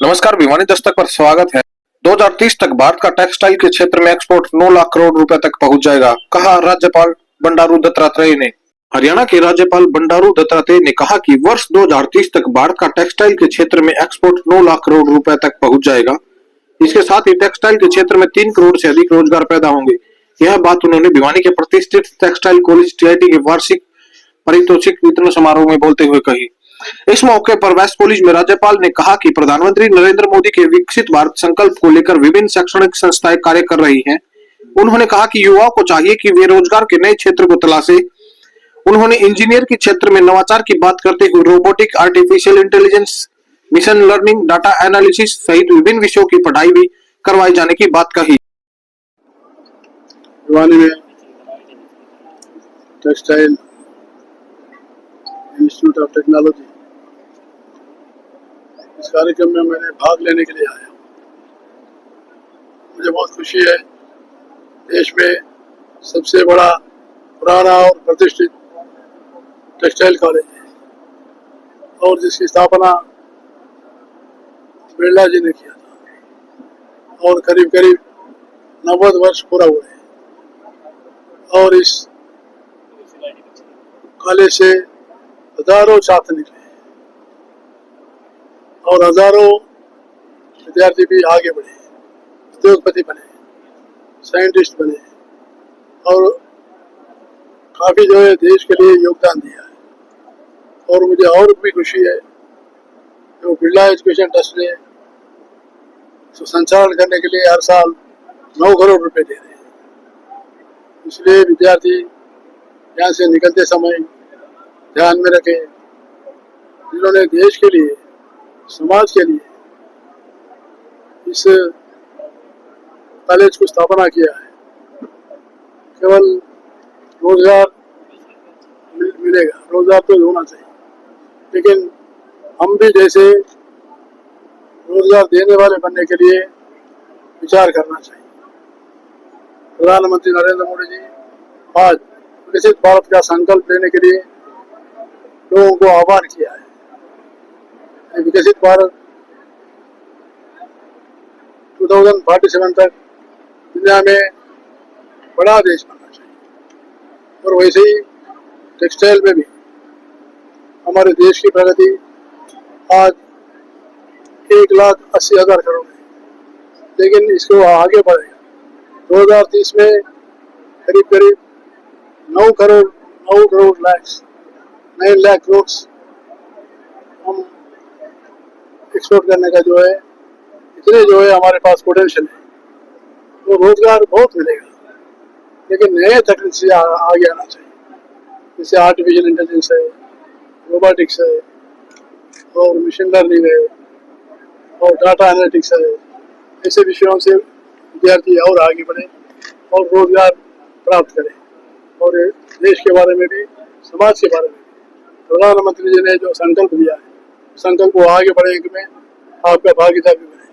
नमस्कार, भिवानी दस्तक पर स्वागत है। 2030 तक भारत का टेक्सटाइल के क्षेत्र में एक्सपोर्ट 9 लाख करोड़ रुपए तक पहुंच जाएगा, कहा राज्यपाल बंडारू दत्तात्रेय ने। हरियाणा के राज्यपाल बंडारू दत्तात्रेय ने कहा कि वर्ष 2030 तक भारत का टेक्सटाइल के क्षेत्र में एक्सपोर्ट 9 लाख करोड़ रुपए तक पहुंच जाएगा। इसके साथ ही टेक्सटाइल के क्षेत्र में 3 करोड़ से अधिक रोजगार पैदा होंगे। यह बात उन्होंने भिवानी के प्रतिष्ठित टेक्सटाइल कॉलेज टीआईटी के वार्षिक पारितोषिक वितरण समारोह में बोलते हुए कही। इस मौके पर वेस्ट कॉलेज में राज्यपाल ने कहा कि प्रधानमंत्री नरेंद्र मोदी के विकसित भारत संकल्प को लेकर विभिन्न शैक्षणिक संस्थाएं कार्य कर रही हैं। उन्होंने कहा कि युवाओं को चाहिए कि वे रोजगार के नए क्षेत्र को तलाशें। उन्होंने इंजीनियर के क्षेत्र में नवाचार की बात करते हुए robotic, artificial intelligence, mission learning, data analysis सहित विभिन्न विषयों की पढ़ाई भी करवाए जाने की बात कही। भिवानी में टेक्सटाइल इंस्टीट्यूट ऑफ टेक्नोलॉजी इस कार्यक्रम में मैंने भाग लेने के लिए आया। मुझे बहुत खुशी है। देश में सबसे बड़ा, पुराना और प्रतिष्ठित टेक्सटाइल कॉलेज है और जिसकी स्थापना बिरला जी ने किया था और करीब करीब 90 वर्ष पूरा हुए हैं। और इस कॉलेज से हजारों छात्र निकले और हजारों विद्यार्थी भी आगे बढ़े, उद्योगपति बने, साइंटिस्ट बने और काफी जो है देश के लिए योगदान दिया है। और मुझे और भी खुशी है जो बिरला एजुकेशन ट्रस्ट ने संचालन करने के लिए हर साल 9 करोड़ रुपए दे रहे हैं। इसलिए विद्यार्थी यहाँ से निकलते समय ध्यान में रखें, जिन्होंने देश के लिए, समाज के लिए इस कॉलेज को स्थापना किया है। केवल रोजगार मिलेगा, रोजगार तो होना चाहिए, लेकिन हम भी जैसे रोजगार देने वाले बनने के लिए विचार करना चाहिए। प्रधानमंत्री नरेंद्र मोदी जी आज विकसित भारत का संकल्प लेने के लिए लोगों को आह्वान किया है। विकसित भारत 2047 तक दुनिया में बड़ा देश बनना चाहिए। और वैसे ही टेक्सटाइल में भी हमारे देश की प्रगति आज 1,80,000 करोड़ है, लेकिन इसको आगे बढ़ेगा। 2030 में करीब करीब 9 लाख करोड़ हम एक्सपोर्ट करने का जो है, इतने जो है हमारे पास पोटेंशियल है, तो रोजगार बहुत मिलेगा। लेकिन नए तकनीक से आगे आना चाहिए, जैसे आर्टिफिशियल इंटेलिजेंस है, रोबोटिक्स है और मिशन लर्निंग है और डाटा एनालिटिक्स है। ऐसे विषयों से विद्यार्थी और आगे बढ़े और रोजगार प्राप्त करें और देश के बारे में भी, समाज के बारे में प्रधानमंत्री जी ने जो संकल्प लिया है, संकल्प को आगे बढ़ाने में आपका भागीदारी बने।